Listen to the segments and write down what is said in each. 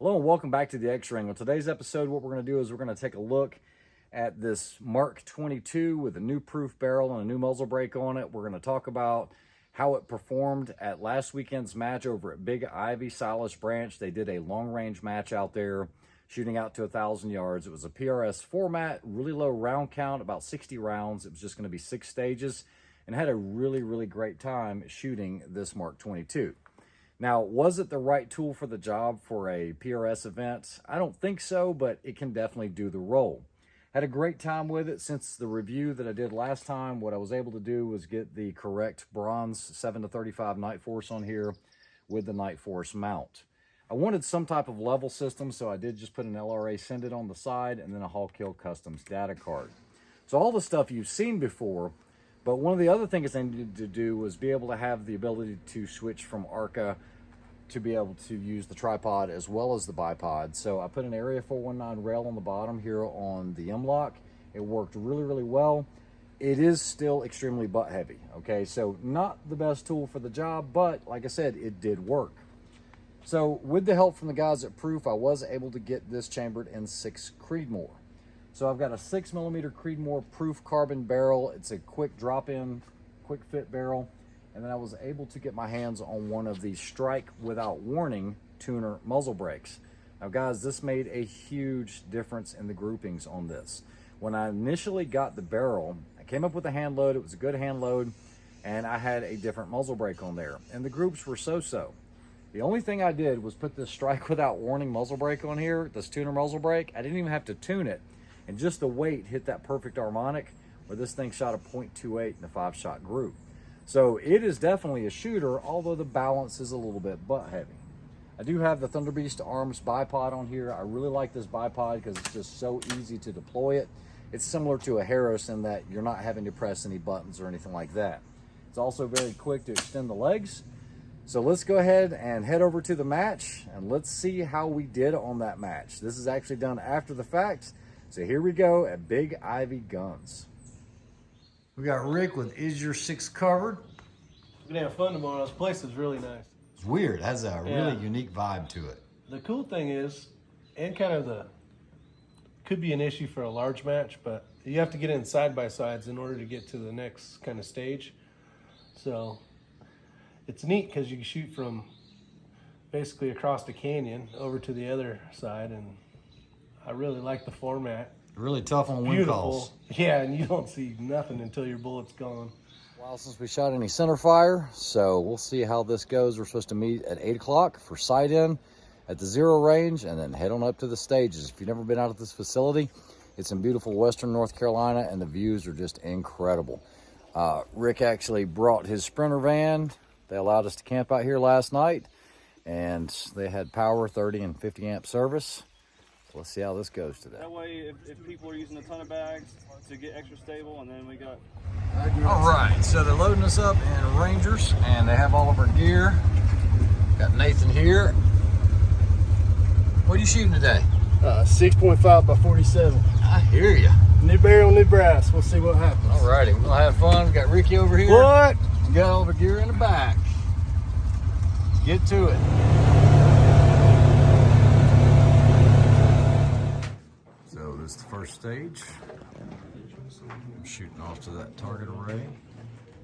Hello and welcome back to the X-Ring. On today's episode, what we're going to do is we're going to take a look at this Mark 22 with a new proof barrel and a new muzzle brake on it. We're going to talk about how it performed at last weekend's match over at Big Ivy Silas Branch. They did a long-range match out there, shooting out to 1,000 yards. It was a PRS format, really low round count, about 60 rounds. It was just going to be 6 stages, and had a really great time shooting this Mark 22. Now, was it the right tool for the job for a PRS event? I don't think so, but it can definitely do the role. Had a great time with it. Since the review that I did last time, what I was able to do was get the correct bronze 7-35 Night Force on here with the Night Force mount. I wanted some type of level system, so I did just put an LRA Send It on the side and then a Hawk Hill Customs data card. So all the stuff you've seen before, but one of the other things I needed to do was be able to have the ability to switch from ARCA to be able to use the tripod as well as the bipod. So I put an Area 419 rail on the bottom here on the M-Lock. It worked really well. It is still extremely butt heavy, okay? So not the best tool for the job, but like I said, it did work. So with the help from the guys at Proof, I was able to get this chambered in 6 Creedmoor. So I've got a 6mm Creedmoor Proof carbon barrel. It's a quick drop-in, quick fit barrel. And then I was able to get my hands on one of the Strike Without Warning tuner muzzle brakes. Now guys, this made a huge difference in the groupings on this. When I initially got the barrel, I came up with a hand load. It was a good hand load, and I had a different muzzle brake on there. And the groups were so-so. The only thing I did was put this Strike Without Warning muzzle brake on here, this tuner muzzle brake. I didn't even have to tune it. And just the weight hit that perfect harmonic where this thing shot a .28 in a 5-shot group. So it is definitely a shooter, although the balance is a little bit butt heavy. I do have the Thunder Beast Arms bipod on here. I really like this bipod because it's just so easy to deploy it. It's similar to a Harris in that you're not having to press any buttons or anything like that. It's also very quick to extend the legs. So let's go ahead and head over to the match and let's see how we did on that match. This is actually done after the fact. So here we go at Big Ivy Guns. We got Rick with Is Your Six Covered? We're gonna have fun tomorrow. This place is really nice. It's weird. It has a really unique vibe to it. The cool thing is, and kind of could be an issue for a large match, but you have to get in side by sides in order to get to the next kind of stage. So it's neat because you can shoot from basically across the canyon over to the other side, and I really like the format. Really tough on wind calls. Yeah, and you don't see nothing until your bullet's gone. Well, since we shot any center fire, so we'll see how this goes. We're supposed to meet at 8 o'clock for sight in at the 0 range and then head on up to the stages. If you've never been out at this facility, it's in beautiful western North Carolina and the views are just incredible. Rick actually brought his Sprinter van. They allowed us to camp out here last night and they had power, 30 and 50 amp service. Let's see how this goes today. That way, if people are using a ton of bags to get extra stable, and then we got... All right, so they're loading us up in Rangers, and they have all of our gear. Got Nathan here. What are you shooting today? 6.5 by 47. I hear you. New barrel, new brass. We'll see what happens. All righty, we'll have fun. We got Ricky over here. What? We got all the gear in the back. Get to it. This is the first stage. I'm shooting off to that target array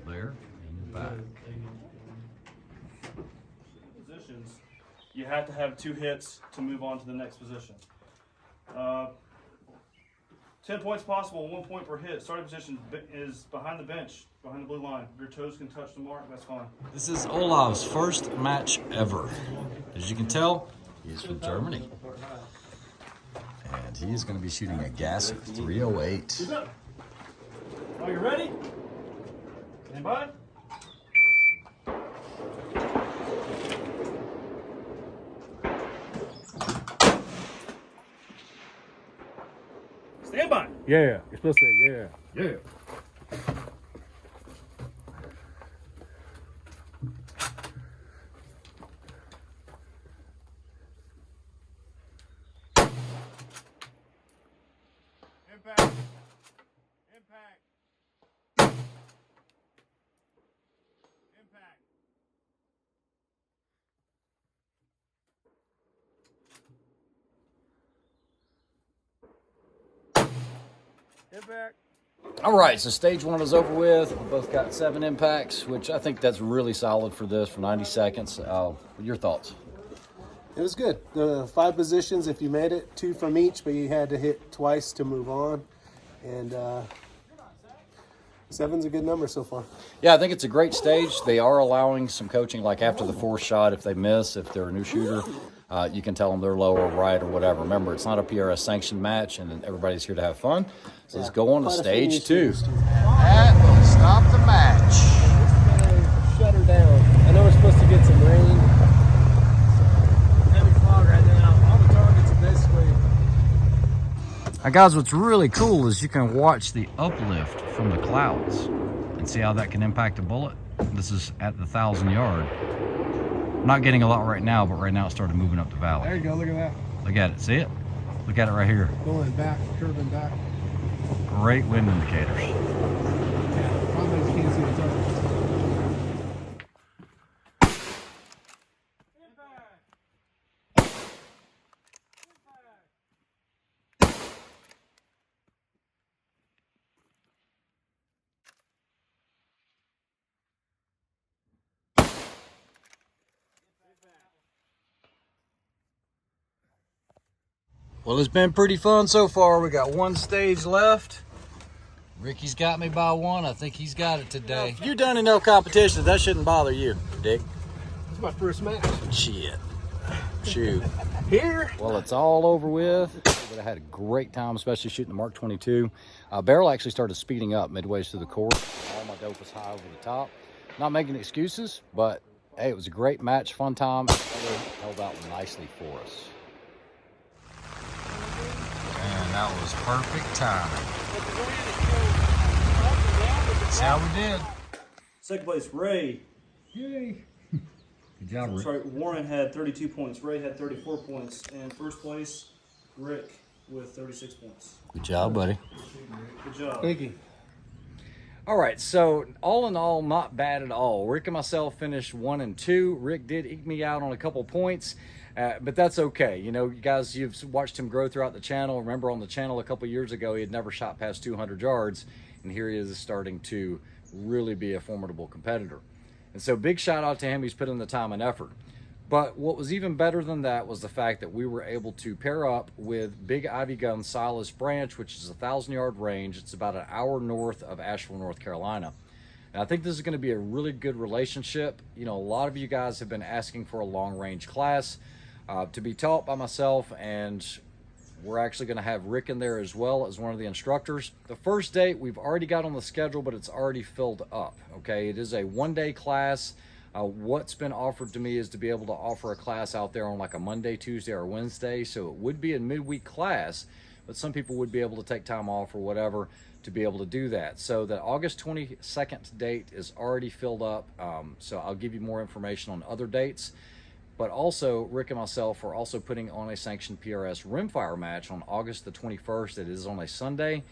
there in the back. Positions, you have to have 2 hits to move on to the next position. 10 points possible, 1 point per hit. Starting position is behind the bench, behind the blue line. If your toes can touch the mark, that's fine. This is Olav's first match ever. As you can tell, he's from Germany. And he's going to be shooting a gas 308. Are you ready? Stand by. Stand by. Yeah, you're supposed to say yeah. Yeah. Impact. Impact. Impact. Impact. All right, so stage 1 is over with. We both got 7 impacts, which I think that's really solid for this, for 90 seconds. Your thoughts? It was good. The 5 positions, if you made it, 2 from each, but you had to hit twice to move on. And 7's a good number so far. Yeah, I think it's a great stage. They are allowing some coaching, like after the 4th shot, if they miss, if they're a new shooter, you can tell them they're low or right or whatever. Remember, it's not a PRS sanctioned match, and everybody's here to have fun. So let's go on to stage 2. That will stop the match. Shut her down. I know we're supposed to get some rain. Heavy fog right now. All the targets are basically. Now, guys, what's really cool is you can watch the uplift from the clouds and see how that can impact a bullet. This is at the 1,000-yard. I'm not getting a lot right now, but right now it started moving up the valley. There you go. Look at that. Look at it. See it? Look at it right here. Going back, curving back. Great wind indicators. Yeah, probably you can't see the targets. Well, it's been pretty fun so far. We got 1 stage left. Ricky's got me by 1. I think he's got it today. You've done enough competitions. That shouldn't bother you, Dick. It's my first match. Shit. Shoot. Here. Well, it's all over with. But I had a great time, especially shooting the Mark 22. Barrel actually started speeding up midway through the course. All my dope was high over the top. Not making excuses, but hey, it was a great match, fun time. It held out nicely for us. And that was perfect timing. That's how we did. Second place, Ray. Yay. Good job, Rick. Sorry, Warren had 32 points. Ray had 34 points. And first place, Rick with 36 points. Good job, buddy. Good job. Thank you. All right, so all in all, not bad at all. Rick and myself finished 1 and 2. Rick did eke me out on a couple points, but that's okay. You know, you guys, you've watched him grow throughout the channel. Remember on the channel a couple years ago, he had never shot past 200 yards, and here he is starting to really be a formidable competitor. And so big shout out to him. He's put in the time and effort. But what was even better than that was the fact that we were able to pair up with Big Ivy Gun Silas Branch, which is a 1,000-yard range. It's about an hour north of Asheville, North Carolina. And I think this is going to be a really good relationship. You know, a lot of you guys have been asking for a long-range class to be taught by myself, and we're actually going to have Rick in there as well as one of the instructors. The first date we've already got on the schedule, but it's already filled up, okay? It is a 1-day class. What's been offered to me is to be able to offer a class out there on like a Monday, Tuesday, or Wednesday. So it would be a midweek class, but some people would be able to take time off or whatever to be able to do that. So the August 22nd date is already filled up. So I'll give you more information on other dates. But also, Rick and myself are also putting on a sanctioned PRS rimfire match on August the 21st. It is on a Sunday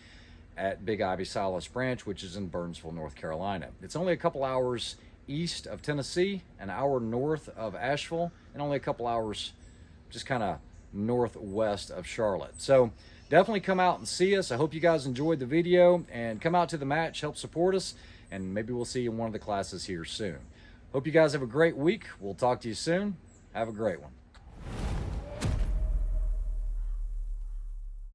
at Big Ivy Silas Branch, which is in Burnsville, North Carolina. It's only a couple hours east of Tennessee, an hour north of Asheville, and only a couple hours just kind of northwest of Charlotte. So definitely come out and see us. I hope you guys enjoyed the video, and come out to the match, help support us, and maybe we'll see you in one of the classes here soon. Hope you guys have a great week. We'll talk to you soon. Have a great one.